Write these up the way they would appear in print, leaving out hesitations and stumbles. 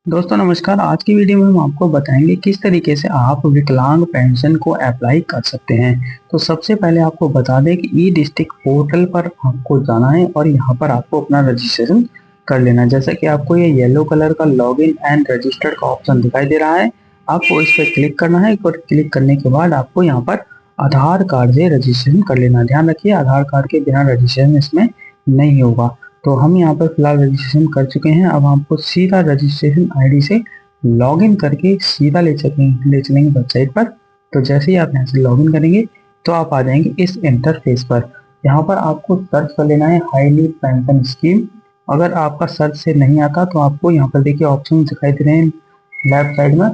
दोस्तों नमस्कार। आज की वीडियो में हम आपको बताएंगे किस तरीके से आप विकलांग पेंशन को अप्लाई कर सकते हैं। तो सबसे पहले आपको बता दें कि ई डिस्ट्रिक्ट पोर्टल पर आपको जाना है और यहाँ पर आपको अपना रजिस्ट्रेशन कर लेना है। जैसा कि आपको ये येलो कलर का लॉगिन एंड रजिस्टर्ड का ऑप्शन दिखाई दे रहा है, आपको इस पर क्लिक करना है और क्लिक करने के बाद आपको यहाँ पर आधार कार्ड से रजिस्ट्रेशन कर लेना। ध्यान रखिए, आधार कार्ड के बिना रजिस्ट्रेशन इसमें नहीं होगा। तो हम यहाँ पर फिलहाल रजिस्ट्रेशन कर चुके हैं। अब आपको सीधा रजिस्ट्रेशन आईडी से लॉगिन करके सीधा ले चलेंगे वेबसाइट पर। तो जैसे ही आप यहाँ से लॉगिन करेंगे तो आप आ जाएंगे इस इंटरफेस पर। यहाँ पर आपको सर्च कर लेना है हाई नीड पेंशन स्कीम। अगर आपका सर्च से नहीं आता तो आपको यहाँ पर देखिए ऑप्शन दिखाई दे रहे हैं लेफ्ट साइड में,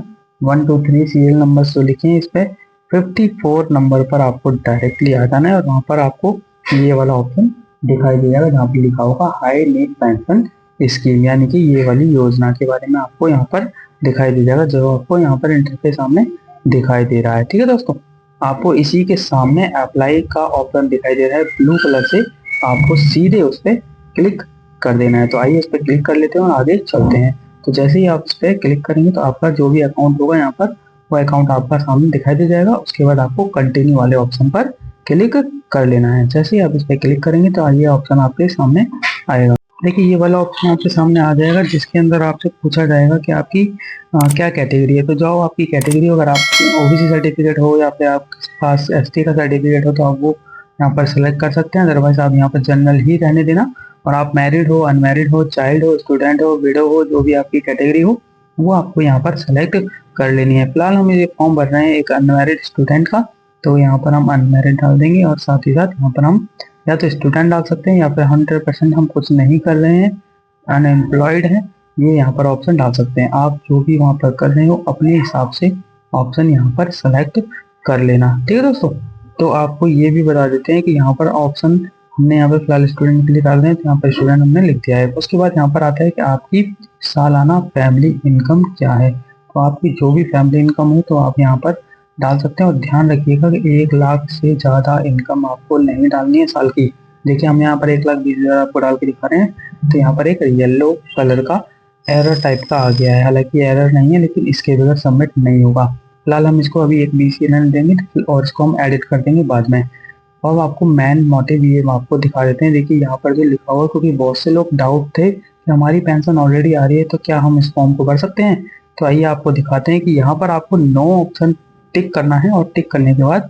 1 2 3 सीरियल नंबर जो लिखे हैं इस पे 54 नंबर पर आपको डायरेक्टली आ जाना है और वहाँ पर आपको ये वाला ऑप्शन दिखाई दे जाएगा जहाँ पे लिखा होगा हाई नीड पेंशन स्कीम, यानी कि ये वाली योजना के बारे में आपको यहाँ पर दिखाई दे जाएगा जो आपको यहाँ पर इंटरफेस सामने दिखाई दे रहा है। ठीक है दोस्तों, आपको इसी के सामने अप्लाई का ऑप्शन दिखाई दे रहा है ब्लू कलर से, आपको सीधे उस पर क्लिक कर देना है। तो आइए इस पर क्लिक कर लेते हैं और आगे चलते हैं। तो जैसे ही आप इस पर क्लिक करेंगे तो आपका जो भी अकाउंट होगा यहाँ पर वो अकाउंट आपका सामने दिखाई दे जाएगा। उसके बाद आपको कंटिन्यू वाले ऑप्शन पर क्लिक कर लेना है। जैसे ही आप इस पर क्लिक करेंगे तो ये ऑप्शन आपके सामने आएगा। देखिए ये वाला ऑप्शन आपके सामने आ जाएगा जिसके अंदर आपसे पूछा जाएगा कि आपकी क्या कैटेगरी है। तो जो आपकी कैटेगरी, अगर आप ओबीसी सर्टिफिकेट हो या फिर आपके पास एसटी का सर्टिफिकेट हो तो आप वो यहाँ पर सेलेक्ट कर सकते हैं। अदरवाइज आप यहाँ पर जनरल ही रहने देना। और आप मैरिड हो, अनमैरिड हो, चाइल्ड हो, स्टूडेंट हो, विडो हो, जो भी आपकी कैटेगरी हो वो आपको यहाँ पर सेलेक्ट कर लेनी है। फिलहाल हम ये फॉर्म भर रहे हैं एक अनमैरिड स्टूडेंट का, तो यहाँ पर हम अनमैरिड डाल देंगे और साथ ही साथ यहाँ पर हम या तो स्टूडेंट डाल सकते हैं या फिर 100% हम कुछ नहीं कर रहे हैं, अनएम्प्लॉयड है, ये यहाँ पर ऑप्शन डाल सकते हैं। आप जो भी वहाँ पर कर रहे हो अपने हिसाब से ऑप्शन यहाँ पर सेलेक्ट कर लेना। ठीक है दोस्तों, तो आपको ये भी बता देते हैं कि यहाँ पर ऑप्शन हमने यहाँ पर फिलहाल स्टूडेंट के लिए डाल रहे हैं, तो यहाँ पर स्टूडेंट हमने लिख दिया है। उसके बाद यहाँ पर आता है कि आपकी सालाना फैमिली इनकम क्या है। तो आपकी जो भी फैमिली इनकम हो तो आप यहाँ पर डाल सकते हैं। और ध्यान रखिएगा कि 1 लाख से ज़्यादा इनकम आपको नहीं डालनी है साल की। देखिए हम यहाँ पर 1,20,000 आपको डाल के दिखा रहे हैं, तो यहाँ पर एक येलो कलर का एरर टाइप का आ गया है। हालांकि एरर नहीं है लेकिन इसके बगैर सबमिट नहीं होगा। फिलहाल हम इसको अभी एक BC रहने देंगे और इसको हम एडिट कर देंगे बाद में। और आपको मेन मोटिव ये आपको दिखा देते हैं। देखिए यहाँ पर जो लिखा हुआ है, क्योंकि बहुत से लोग डाउट थे कि हमारी पेंशन ऑलरेडी आ रही है तो क्या हम इस फॉर्म को भर सकते हैं। तो आइए आपको दिखाते हैं कि यहाँ पर आपको नो ऑप्शन टिक करना है और टिक करने के बाद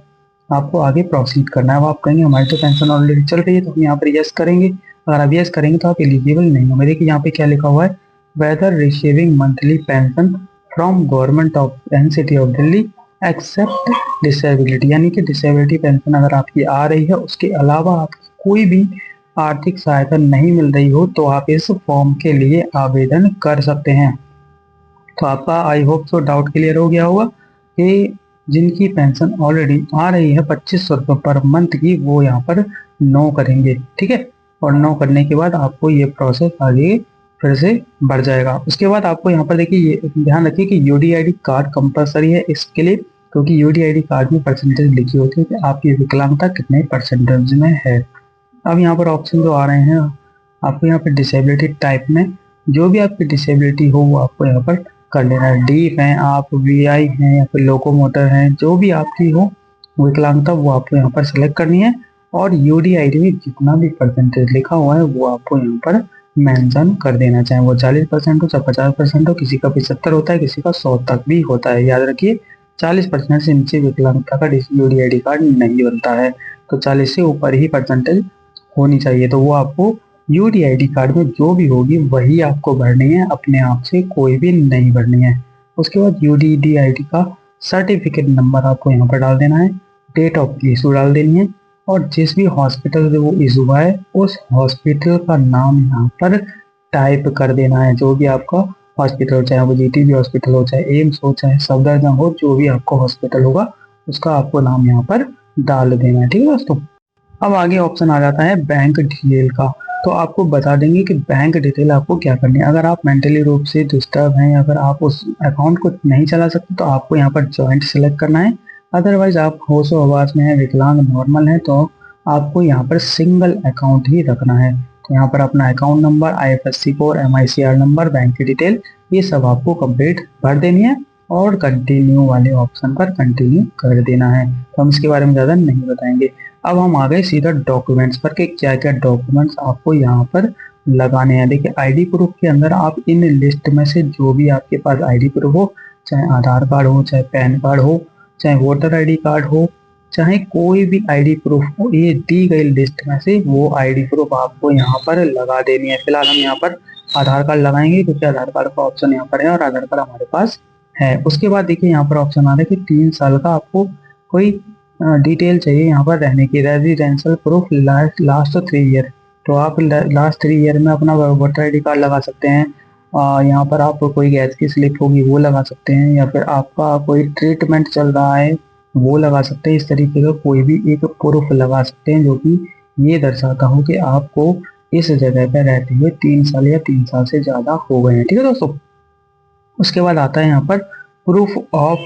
आपको आगे प्रोसीड करना है। वो आप कहेंगे हमारी तो पेंशन ऑलरेडी चल रही है, तो हम यहाँ पर यस करेंगे। अगर आप यस करेंगे तो आप एलिजिबल नहीं होंगे। देखिए यहाँ पे क्या लिखा हुआ है, whether receiving monthly pension from government of NCT of Delhi except disability, यानी कि डिसेबिलिटी पेंशन अगर आपकी आ रही है उसके अलावा आपकी कोई भी आर्थिक सहायता नहीं मिल रही हो तो आप इस फॉर्म के लिए आवेदन कर सकते हैं। तो आपका I hope so doubt clear हो गया होगा कि जिनकी पेंशन ऑलरेडी आ रही है 2500 रुपये पर मंथ की, वो यहाँ पर नो करेंगे। ठीक है, और नो करने के बाद आपको ये प्रोसेस आगे फिर से बढ़ जाएगा। उसके बाद आपको यहाँ पर देखिए ये ध्यान रखिए कि यूडीआईडी कार्ड कंपलसरी है इसके लिए, क्योंकि यूडीआईडी कार्ड में परसेंटेज लिखी होती है कि आपकी विकलांगता कितने परसेंटेज में है। अब यहाँ पर ऑप्शन जो आ रहे हैं आपको यहाँ पर डिसेबिलिटी टाइप में जो भी आपकी डिसेबिलिटी हो वो आपको यहाँ पर कर लेना है। डीफ हैं आप, वीआई हैं या फिर लोकोमोटर हैं, जो भी आपकी हो विकलांगता वो आपको यहाँ पर सेलेक्ट करनी है। और यूडीआईडी में जितना भी परसेंटेज लिखा हुआ है वो आपको यहाँ पर मेंशन कर देना, चाहे वो 40% हो चाहे 50% हो, किसी का 75 होता है, किसी का 100 तक भी होता है। याद रखिए 40% से नीचे विकलांगता का यूडीआईडी कार्ड नहीं बनता है, तो 40 से ऊपर ही परसेंटेज होनी चाहिए। तो वो आपको यूडीआईडी कार्ड में जो भी होगी वही आपको भरनी है, अपने आप से कोई भी नहीं भरनी है। उसके बाद यूडीआईडी का सर्टिफिकेट नंबर आपको यहाँ पर डाल देना है, डेट ऑफ इशू डाल देनी है और जिस भी हॉस्पिटल से वो इशू हुआ है उस हॉस्पिटल का नाम यहाँ पर टाइप कर देना है। जो भी आपका हॉस्पिटल हो, चाहे वो जीटीबी हॉस्पिटल हो, चाहे एम्स हो, चाहे सफदरजंग हो, जो भी आपका हॉस्पिटल होगा उसका आपको नाम यहाँ पर डाल देना है। ठीक है दोस्तों, अब आगे ऑप्शन आ जाता है बैंक डिटेल का। तो आपको बता देंगे कि बैंक डिटेल आपको क्या करनी है। अगर आप मेंटली रूप से डिस्टर्ब हैं या अगर आप उस अकाउंट को नहीं चला सकते तो आपको यहाँ पर जॉइंट सेलेक्ट करना है। अदरवाइज आप होशो हवास में है, विकलांग नॉर्मल है, तो आपको यहाँ पर सिंगल अकाउंट ही रखना है। तो यहाँ पर अपना account number, IFSC code, MICR number, bank की डिटेल ये सब आपको कंप्लीट भर देनी है और कंटिन्यू वाले ऑप्शन पर कंटिन्यू कर देना है। तो हम इसके बारे में ज़्यादा नहीं बताएंगे। अब हम आ गए सीधा डॉक्यूमेंट्स पर कि क्या क्या डॉक्यूमेंट्स आपको यहाँ पर लगाने हैं। देखिए आईडी प्रूफ के अंदर आप इन लिस्ट में से जो भी आपके पास आईडी प्रूफ हो, चाहे आधार कार्ड हो, चाहे पैन कार्ड हो, चाहे वोटर आईडी कार्ड हो, चाहे कोई भी आईडी प्रूफ हो, ये दी गई लिस्ट में से वो आईडी प्रूफ आपको यहाँ पर लगा देनी है। फिलहाल हम यहाँ पर आधार कार्ड लगाएंगे क्योंकि आधार कार्ड का ऑप्शन यहाँ पर है और आधार कार्ड हमारे पास है। उसके बाद देखिए यहाँ पर ऑप्शन आ रहा है कि 3 साल का आपको कोई डिटेल चाहिए यहाँ पर रहने की, रेजिडेंशियल प्रूफ लास्ट 3 ईयर। तो आप लास्ट 3 ईयर में अपना वोटर आईडी कार्ड लगा सकते हैं। यहाँ पर आप कोई गैस की स्लिप होगी वो लगा सकते हैं, या फिर आपका कोई ट्रीटमेंट चल रहा है वो लगा सकते हैं। इस तरीके का कोई भी एक प्रूफ लगा सकते हैं जो कि ये दर्शाता हो कि आपको इस जगह पर रहते हुए 3 साल या 3 साल से ज्यादा हो गए हैं। ठीक है दोस्तों। उसके बाद आता है यहाँ पर प्रूफ ऑफ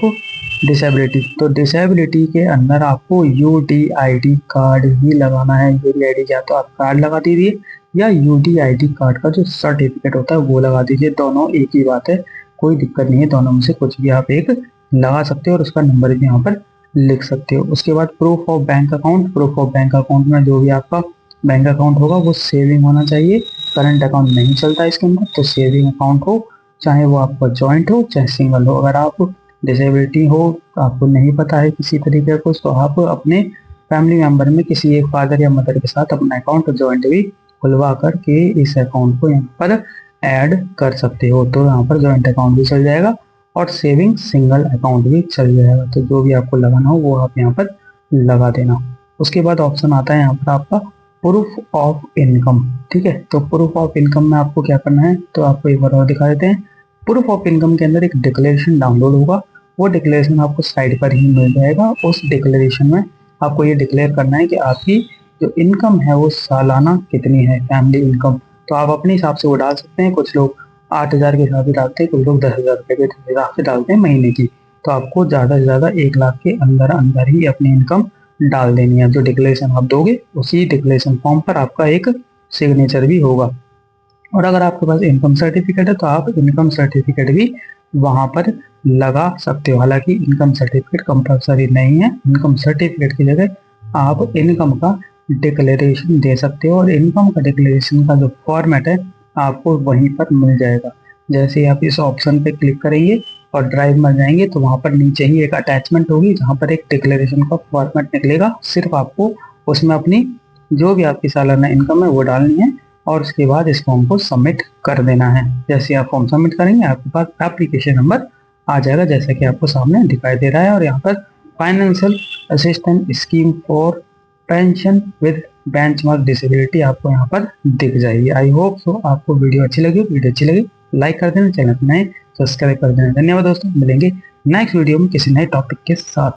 डिसेबिलिटी। तो डिसेबिलिटी के अंदर आपको यूडीआईडी कार्ड ही लगाना है। यूडीआईडी या तो आप कार्ड लगा दीजिए या यूडीआईडी कार्ड का जो सर्टिफिकेट होता है वो लगा दीजिए। दोनों एक ही बात है, कोई दिक्कत नहीं है, दोनों में से कुछ भी आप एक लगा सकते हो और उसका नंबर भी यहाँ पर लिख सकते हो। उसके बाद proof of bank account. Proof of bank account में जो भी आपका बैंक अकाउंट होगा वो सेविंग होना चाहिए। करंट अकाउंट नहीं चलता इसके अंदर, तो सेविंग अकाउंट हो, चाहे वो आपका जॉइंट हो चाहे सिंगल हो। अगर आप डिसेबिलिटी हो, आपको नहीं पता है किसी तरीके का कुछ, तो आप अपने फैमिली मेंबर में किसी एक फादर या मदर के साथ अपना अकाउंट जॉइंट भी खुलवा करके इस अकाउंट को यहाँ पर ऐड कर सकते हो। तो यहाँ पर जॉइंट अकाउंट भी चल जाएगा और सेविंग सिंगल अकाउंट भी चल जाएगा। तो जो भी आपको लगाना हो वो आप यहाँ पर लगा देना। उसके बाद ऑप्शन आता है यहाँ पर आपका प्रूफ ऑफ इनकम। ठीक है, तो प्रूफ ऑफ इनकम में आपको क्या करना है, तो आपको एक बार और दिखा देते हैं। प्रूफ ऑफ इनकम के अंदर एक डिक्लेरेशन डाउनलोड होगा, वो डिक्लेरेशन आपको साइड पर ही मिल जाएगा। उस डिक्लेरेशन में आपको ये डिक्लेयर करना है कि आपकी जो इनकम है वो सालाना कितनी है, फैमिली इनकम। तो आप अपने हिसाब से वो डाल सकते हैं। कुछ लोग 8,000 के हिसाब से डालते हैं, कुछ लोग 10,000 रुपये के हिसाब से डालते हैं महीने की। तो आपको ज़्यादा से ज़्यादा 1 लाख के अंदर अंदर ही अपनी इनकम डाल देनी है। जो डिक्लेरेशन आप दोगे उसी डिक्लेरेशन फॉर्म पर आपका एक सिग्नेचर भी होगा। और अगर आपके पास इनकम सर्टिफिकेट है तो आप इनकम सर्टिफिकेट भी वहां पर लगा सकते हो। हालांकि इनकम सर्टिफिकेट कंपलसरी नहीं है, इनकम सर्टिफिकेट की जगह आप इनकम का डिक्लेरेशन दे सकते हो और इनकम का डिक्लेरेशन का जो फॉर्मेट है आपको वहीं पर मिल जाएगा। जैसे ही आप इस ऑप्शन पे क्लिक करेंगे और ड्राइव में जाएंगे तो वहां पर नीचे ही एक अटैचमेंट होगी जहां पर एक डिक्लेरेशन का फॉर्मेट निकलेगा। सिर्फ आपको उसमें अपनी जो भी आपकी सालाना इनकम है वो डालनी है और उसके बाद इस फॉर्म को सबमिट कर देना है। जैसे आप फॉर्म सबमिट करेंगे आपके पास एप्लीकेशन नंबर आ जाएगा जैसा कि आपको सामने दिखाई दे रहा है। और यहाँ पर financial assistance scheme for pension with benchmark disability आपको यहाँ पर दिख जाएगी। आई होप सो आपको वीडियो अच्छी लगी। वीडियो अच्छी लगी लाइक कर देना, चैनल पर नए सब्सक्राइब कर देना। धन्यवाद दोस्तों, मिलेंगे नेक्स्ट वीडियो में किसी नए टॉपिक के साथ।